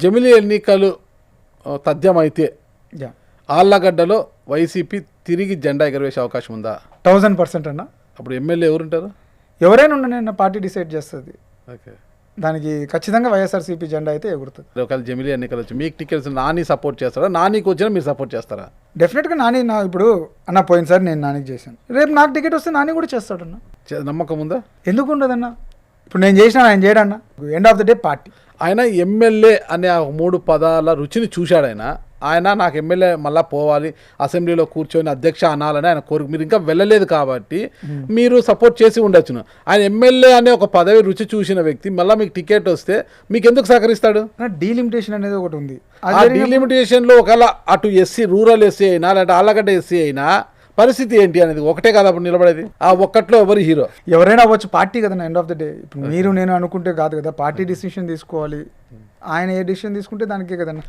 జమిలీ ఎన్నికలు తథ్యమైతే yeah ఆళ్లగడ్డలో YCP తిరిగి జెండా ఎగరవేసే అవకాశం ఉందా? 1000% అన్న. అప్పుడు ఎమ్మెల్యే ఎవరుంటారు? ఎవరైనా ఉండని పార్టీ డిసైడ్ చేస్తుంది. ఓకే, దానికి ఖచ్చితంగా వైఎస్ఆర్సీపీ జెండా అయితే ఎగురుతుంది. ఒకవేళ జమిలీ ఎన్నికలు వచ్చి మీకు టికెట్స్ నాని సపోర్ట్ చేస్తారా, నానికి వచ్చినా మీరు సపోర్ట్ చేస్తారా? డెఫినెట్గా నాని ఇప్పుడు అన్న పోయినసారి నేను నానికి చేశాను, రేపు నాకు టికెట్ వస్తే నాని కూడా చేస్తాడన్న. నమ్మకం ఉందా? ఎందుకు ఉండదన్న? ఇప్పుడు నేను చేసిన ఆయన చేయడన్న. End of the day party. ఆయన ఎమ్మెల్యే అనే ఆ 3 పదాల రుచిని చూశాడు. ఆయన నాకు ఎమ్మెల్యే మళ్ళీ పోవాలి, అసెంబ్లీలో కూర్చొని అధ్యక్ష అనాలని ఆయన కోరిక. మీరు ఇంకా వెళ్ళలేదు కాబట్టి మీరు సపోర్ట్ చేసి ఉండొచ్చును. ఆయన ఎమ్మెల్యే అనే ఒక పదవి రుచి చూసిన వ్యక్తి మళ్ళీ మీకు టికెట్ వస్తే మీకు ఎందుకు సహకరిస్తాడు? డీలిమిటేషన్ అనేది ఒకటి ఉంది. ఆ డీలిమిటేషన్లో ఒకవేళ అటు ఎస్సీ, రూరల్ ఎస్సీ అయినా లేదంటే ఆళ్లగడ్డ ఎస్సీ అయినా పరిస్థితి ఏంటి అనేది ఒకటే కాదు అప్పుడు నిలబడేది. ఆ ఒక్కట్లో ఎవరు హీరో? ఎవరైనా అవ్వచ్చు, పార్టీ కదా ఎండ్ ఆఫ్ ద డే. ఇప్పుడు మీరు నేను అనుకుంటే కాదు కదా, పార్టీ డిసిషన్ తీసుకోవాలి. ఆయన ఏ డిసిషన్ తీసుకుంటే దానికే కదన్న.